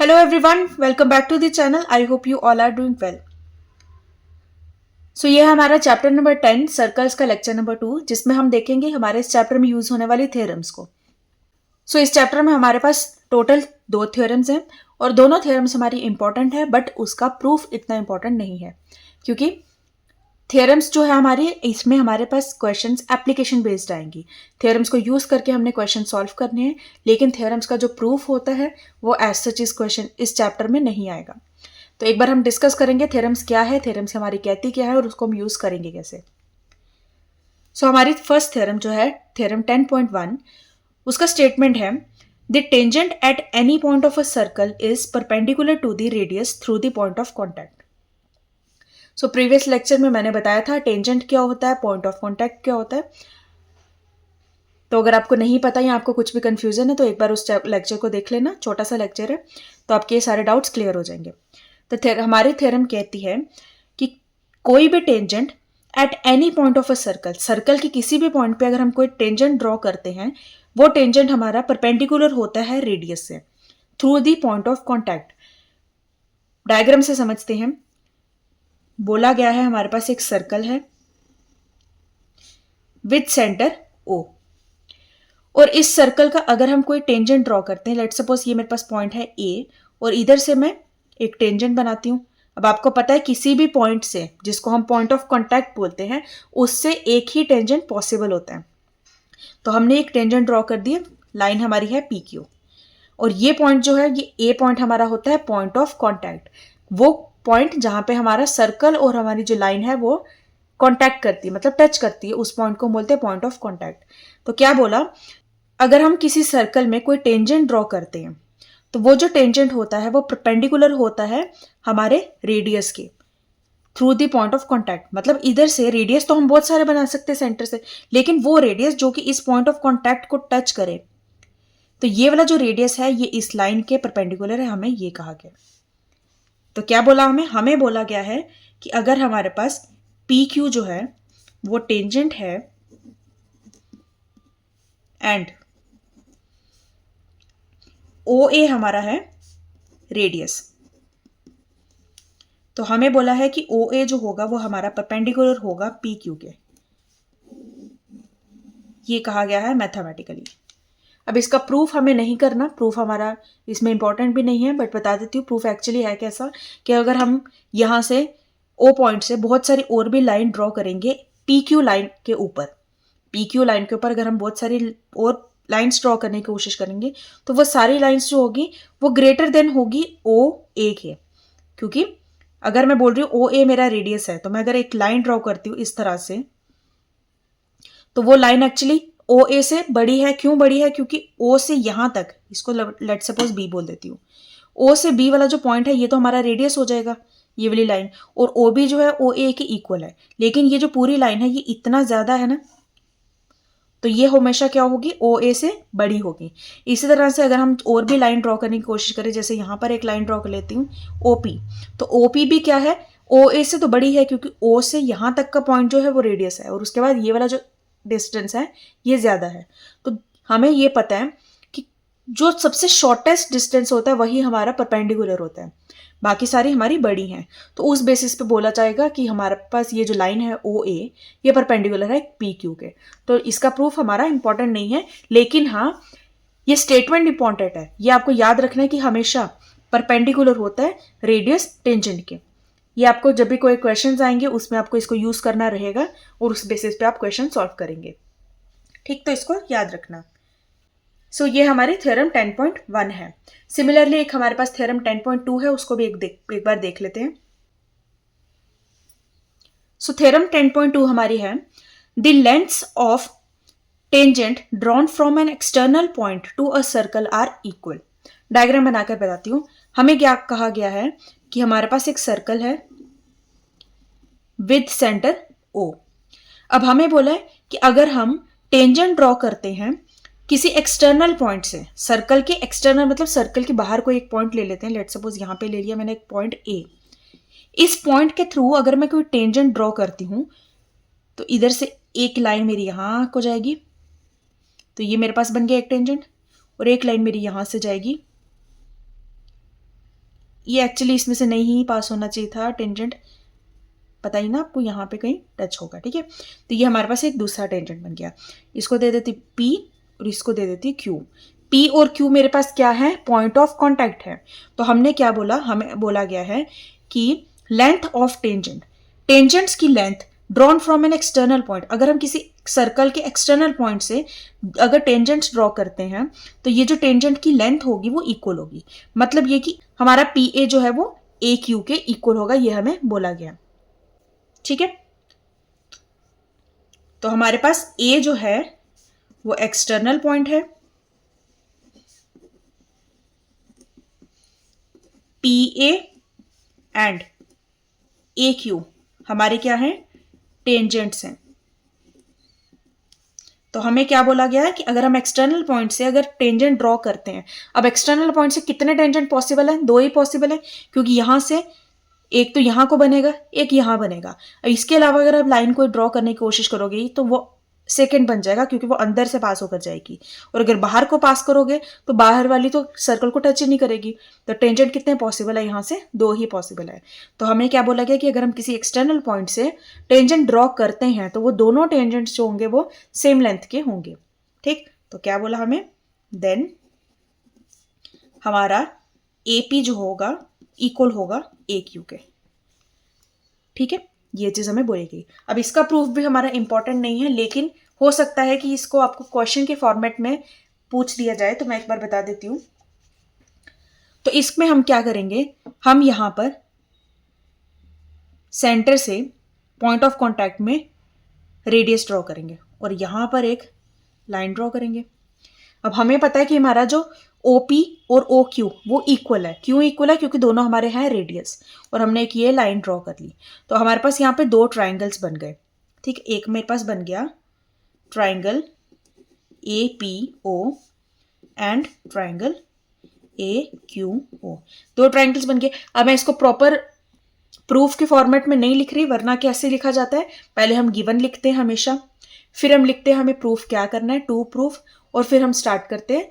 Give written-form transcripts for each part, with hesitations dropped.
Hello everyone, welcome back to the channel. I hope you all are doing well. ये हमारा chapter number 10 circles का lecture number 2 जिसमें हम देखेंगे हमारे इस चैप्टर में यूज होने वाली थ्योरम्स को। इस चैप्टर में हमारे पास टोटल 2 थ्योरम्स हैं और दोनों थ्योरम्स हमारी इंपॉर्टेंट है, बट उसका प्रूफ इतना इंपॉर्टेंट नहीं है क्योंकि थ्योरम्स जो है हमारे इसमें हमारे पास क्वेश्चंस एप्लीकेशन बेस्ड आएंगी। थ्योरम्स को यूज करके हमने क्वेश्चन सॉल्व करने हैं, लेकिन थ्योरम्स का जो प्रूफ होता है वो एज सच इस क्वेश्चन इस चैप्टर में नहीं आएगा। तो एक बार हम डिस्कस करेंगे थ्योरम्स क्या है, थ्योरम्स हमारी कहती क्या है और उसको हम यूज करेंगे कैसे। हमारी फर्स्ट थ्योरम जो है थ्योरम 10.1, उसका स्टेटमेंट है the tangent at any point of a circle is perpendicular to the radius through the point of contact. Previous lecture में मैंने बताया था टेंजेंट क्या होता है, पॉइंट ऑफ कॉन्टैक्ट क्या होता है। तो अगर आपको नहीं पता या आपको कुछ भी कंफ्यूजन है तो एक बार उस लेक्चर को देख लेना, छोटा सा लेक्चर है, तो आपके ये सारे डाउट्स क्लियर हो जाएंगे। तो हमारी थ्योरम कहती है कि कोई भी tangent at any point of a circle, circle की किसी भी पॉइंट पे अगर हम कोई टेंजेंट ड्रॉ करते हैं, वो टेंजेंट हमारा परपेंडिकुलर होता है रेडियस से through the point of contact. Diagram से समझते हैं। बोला गया है हमारे पास एक सर्कल है विद सेंटर ओ, और इस सर्कल का अगर हम कोई टेंजेंट ड्रॉ करते हैं, लेट सपोज ये मेरे पास पॉइंट है ए और इधर से मैं एक टेंजेंट बनाती हूं। अब आपको पता है किसी भी पॉइंट से, जिसको हम पॉइंट ऑफ कॉन्टैक्ट बोलते हैं, उससे एक ही टेंजेंट पॉसिबल होता है। तो हमने एक टेंजेंट ड्रॉ कर दिया, लाइन हमारी है पी क्यू, और ये पॉइंट जो है ये ए पॉइंट हमारा होता है पॉइंट ऑफ कॉन्टैक्ट, वो पॉइंट जहां पे हमारा सर्कल और हमारी जो लाइन है वो कॉन्टैक्ट करती है, मतलब टच करती है, उस पॉइंट को बोलते हैं पॉइंट ऑफ कॉन्टैक्ट। तो क्या बोला, अगर हम किसी सर्कल में कोई टेंजेंट ड्रॉ करते हैं तो वो जो टेंजेंट होता है वो परपेंडिकुलर होता है हमारे रेडियस के through the point of contact. मतलब इधर से रेडियस तो हम बहुत सारे बना सकते हैं सेंटर से, लेकिन वो रेडियस जो कि इस पॉइंट ऑफ कॉन्टैक्ट को टच करे, तो ये वाला जो रेडियस है ये इस लाइन के परपेंडिकुलर है, हमें ये कहा गया। तो क्या बोला हमें बोला गया है कि अगर हमारे पास पी क्यू जो है वो टेंजेंट है एंड ओ ए हमारा है रेडियस, तो हमें बोला है कि ओ ए जो होगा वो हमारा परपेंडिकुलर होगा पी क्यू के, ये कहा गया है मैथमेटिकली। अब इसका प्रूफ हमें नहीं करना, प्रूफ हमारा इसमें इंपॉर्टेंट भी नहीं है, बट बता देती हूँ प्रूफ एक्चुअली है कैसा कि अगर हम यहां से ओ पॉइंट से बहुत सारी और भी लाइन ड्रॉ करेंगे पी क्यू लाइन के ऊपर, पी क्यू लाइन के ऊपर अगर हम बहुत सारी और लाइंस ड्रॉ करने की कोशिश करेंगे तो वो सारी लाइंस जो होगी वो ग्रेटर देन होगी ओ ए के, क्योंकि अगर मैं बोल रही हूँ ओ ए मेरा रेडियस है, तो मैं अगर एक लाइन ड्रॉ करती हूँ इस तरह से, तो वो लाइन एक्चुअली ओ ए से बड़ी है। क्यों बड़ी है? क्योंकि ओ से यहां तक, इसको लेट सपोज बी बोल देती हूँ, ओ से बी वाला जो पॉइंट है ये तो हमारा रेडियस हो जाएगा ये वाली लाइन, और ओ बी जो है ओ ए के इक्वल है, लेकिन ये जो पूरी लाइन है ये इतना ज्यादा है ना, तो ये हमेशा क्या होगी, ओ ए से बड़ी होगी। इसी तरह से अगर हम और भी लाइन ड्रॉ करने की कोशिश करें, जैसे यहां पर एक लाइन ड्रॉ कर लेती हूँ ओपी, तो ओपी भी क्या है, ओ ए से तो बड़ी है, क्योंकि ओ से यहां तक का पॉइंट जो है वो रेडियस है, और उसके बाद ये वाला जो डिस्टेंस है ये ज्यादा है। तो हमें ये पता है कि जो सबसे शॉर्टेस्ट डिस्टेंस होता है वही हमारा परपेंडिकुलर होता है, बाकी सारी हमारी बड़ी हैं। तो उस बेसिस पे बोला जाएगा कि हमारे पास ये जो लाइन है ओ ए ये परपेंडिकुलर है पी क्यू के। तो इसका प्रूफ हमारा इंपॉर्टेंट नहीं है, लेकिन हाँ ये स्टेटमेंट इंपॉर्टेंट है, ये आपको याद रखना है कि हमेशा परपेंडिकुलर होता है रेडियस टेंजेंट के। ये आपको जब भी कोई क्वेश्चन आएंगे उसमें आपको इसको यूज करना रहेगा और उस बेसिस पे आप क्वेश्चन सॉल्व करेंगे। ठीक, तो इसको याद रखना। ये हमारी थ्योरम 10.1 है। सिमिलरली एक हमारे पास थ्योरम 10.2 है, उसको भी एक बार देख लेते हैं। थ्योरम 10.2 हमारी है the lengths of tangent drawn from an external point to a circle are equal. Diagram बनाकर बताती हूं। हमें क्या कहा गया है कि हमारे पास एक सर्कल है विद सेंटर ओ। अब हमें बोला है कि अगर हम टेंजेंट ड्रॉ करते हैं किसी एक्सटर्नल पॉइंट से, सर्कल के एक्सटर्नल मतलब सर्कल के बाहर कोई एक पॉइंट ले लेते हैं, लेट सपोज यहां पे ले लिया मैंने एक पॉइंट ए, इस पॉइंट के थ्रू अगर मैं कोई टेंजेंट ड्रॉ करती हूं तो इधर से एक लाइन मेरी यहां को जाएगी, तो ये मेरे पास बन गया एक टेंजेंट, और एक लाइन मेरी यहां से जाएगी ये एक्चुअली इसमें से नहीं पास होना चाहिए था टेंजेंट, पता ही ना आपको, यहाँ पे कहीं टच होगा, ठीक है। तो ये हमारे पास एक दूसरा टेंजेंट बन गया। इसको दे देती P और इसको दे देती Q। P और Q मेरे पास क्या है, पॉइंट ऑफ कॉन्टैक्ट है। तो हमने क्या बोला, हमें बोला गया है कि लेंथ ऑफ टेंजेंट, टेंजेंट्स की length drawn from an external point, अगर हम किसी सर्कल के एक्सटर्नल पॉइंट से अगर टेंजेंट्स ड्रॉ करते हैं तो ये जो टेंजेंट की लेंथ होगी वो इक्वल होगी। मतलब ये कि हमारा PA जो है वो AQ के इक्वल होगा, ये हमें बोला गया, ठीक है। तो हमारे पास A जो है वो एक्सटर्नल पॉइंट है, PA एंड AQ हमारे क्या हैं, टेंजेंट्स हैं। तो हमें क्या बोला गया है कि अगर हम एक्सटर्नल पॉइंट से अगर टेंजेंट ड्रॉ करते हैं, अब एक्सटर्नल पॉइंट से कितने टेंजेंट पॉसिबल है, 2 ही पॉसिबल है, क्योंकि यहां से एक तो यहां को बनेगा, एक यहां बनेगा। इसके अलावा अगर आप लाइन को ड्रॉ करने की कोशिश करोगे तो वो सेकंड बन जाएगा, क्योंकि वो अंदर से पास होकर जाएगी। और अगर बाहर को पास करोगे तो बाहर वाली तो सर्कल को टच ही नहीं करेगी। तो टेंजेंट कितने पॉसिबल है, यहाँ से 2 ही पॉसिबल है। तो हमें क्या बोला गया कि अगर हम किसी एक्सटर्नल पॉइंट से टेंजेंट ड्रॉ करते हैं तो वो दोनों टेंजेंट्स जो होंगे वो सेम लेंथ के होंगे, ठीक। तो क्या बोला हमें, देन हमारा AP जो होगा इक्वल होगा AQ के, ठीक है। ये चीज हमें बोलेगी। अब इसका प्रूफ भी हमारा इंपॉर्टेंट नहीं है, लेकिन हो सकता है कि इसको आपको क्वेश्चन के फॉर्मेट में पूछ दिया जाए, तो मैं एक बार बता देती हूं। तो इसमें हम क्या करेंगे, हम यहां पर सेंटर से पॉइंट ऑफ कांटेक्ट में रेडियस ड्रॉ करेंगे और यहां पर एक लाइन ड्रॉ करेंगे। अब हमें पता है कि हमारा जो OP और OQ वो इक्वल है। क्यों इक्वल है, क्योंकि दोनों हमारे हैं रेडियस, और हमने एक ये लाइन ड्रॉ कर ली। तो हमारे पास यहाँ पे 2 ट्राइंगल्स बन गए, ठीक। एक मेरे पास बन गया triangle APO and triangle AQO, 2 triangles बन गए। अब मैं इसको प्रॉपर प्रूफ के फॉर्मेट में नहीं लिख रही, वरना कैसे लिखा जाता है, पहले हम गिवन लिखते हैं हमेशा, फिर हम लिखते हैं हमें प्रूफ क्या करना है, टू प्रूफ, और फिर हम स्टार्ट करते हैं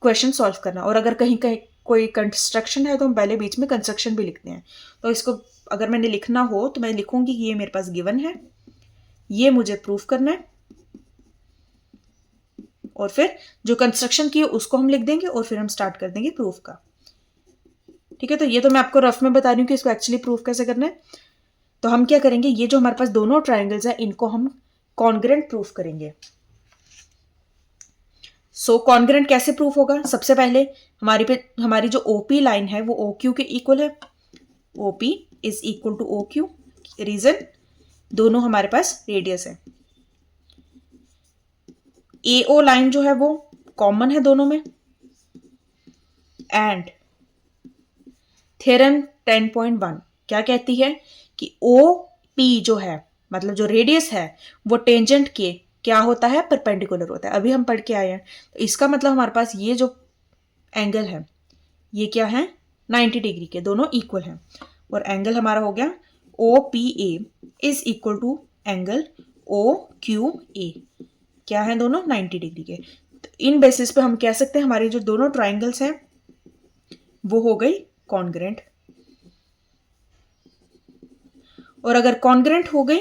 क्वेश्चन सॉल्व करना। और अगर कहीं कहीं कोई कंस्ट्रक्शन है तो हम पहले बीच में कंस्ट्रक्शन भी लिखते हैं। तो इसको अगर मैंने लिखना हो तो मैं लिखूंगी कि ये मेरे पास गिवन है, ये मुझे प्रूफ करना है, और फिर जो कंस्ट्रक्शन की है उसको हम लिख देंगे और फिर हम स्टार्ट कर देंगे प्रूफ का, ठीक है। तो ये तो मैं आपको रफ में बता रही हूँ कि इसको एक्चुअली प्रूफ कैसे करना है। तो हम क्या करेंगे, ये जो हमारे पास दोनों ट्राइंगल्स है इनको हम कॉन्ग्रुएंट प्रूफ करेंगे। सो कॉन्ग्रुएंट कैसे प्रूफ होगा, सबसे पहले हमारी जो OP लाइन है वो OQ के इक्वल है। OP is equal to OQ, reason दोनों हमारे पास रेडियस है। AO लाइन जो है वो कॉमन है दोनों में, एंड थ्योरम 10.1 क्या कहती है कि OP जो है, मतलब जो रेडियस है, वो टेंजेंट के क्या होता है, परपेंडिकुलर होता है। अभी हम पढ़ के आए हैं, तो इसका मतलब हमारे पास ये जो एंगल है ये क्या है, 90 डिग्री के, दोनों इक्वल हैं। और एंगल हमारा हो गया OPA is equal to angle OQA, क्या है दोनों 90 डिग्री के। तो इन बेसिस पे हम कह सकते हैं हमारी जो दोनों ट्राइंगल्स हैं वो हो गई कॉन्ग्रुएंट। और अगर कॉन्ग्रुएंट हो गई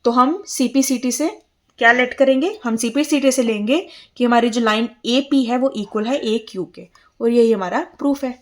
तो हम CPCT से क्या लेट करेंगे, हम CPCT से लेंगे कि हमारी जो लाइन AP है वो इक्वल है AQ के, और यही हमारा प्रूफ है।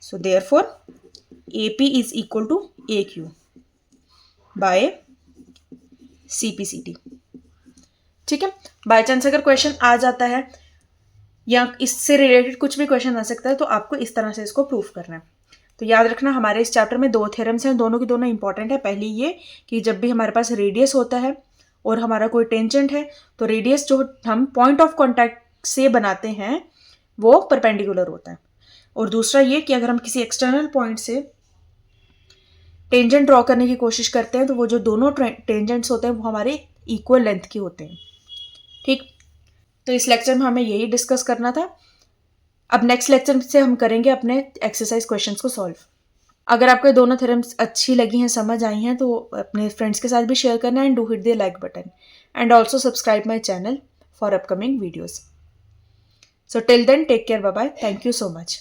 So therefore AP is equal to AQ by CPCT, ठीक है। बाय चांस अगर क्वेश्चन आ जाता है या इससे रिलेटेड कुछ भी क्वेश्चन आ सकता है तो आपको इस तरह से इसको प्रूफ करना है। तो याद रखना हमारे इस चैप्टर में 2 थ्योरम्स हैं, दोनों की दोनों इंपॉर्टेंट है। पहली ये कि जब भी हमारे पास रेडियस होता है और हमारा कोई टेंजेंट है तो रेडियस जो हम पॉइंट ऑफ कांटेक्ट से बनाते हैं वो परपेंडिकुलर होता है। और दूसरा ये कि अगर हम किसी एक्सटर्नल पॉइंट से टेंजेंट ड्रॉ करने की कोशिश करते हैं तो वो जो दोनों टेंजेंट्स होते हैं वो हमारे इक्वल लेंथ के होते हैं, ठीक। तो इस लेक्चर में हमें यही डिस्कस करना था। अब नेक्स्ट लेक्चर से हम करेंगे अपने एक्सरसाइज क्वेश्चंस को सॉल्व। अगर आपको ये दोनों थ्योरम्स अच्छी लगी हैं, समझ आई हैं, तो अपने फ्रेंड्स के साथ भी शेयर करना and do hit the like button and also subscribe my channel for upcoming videos. So till then take care, bye bye, thank you so much.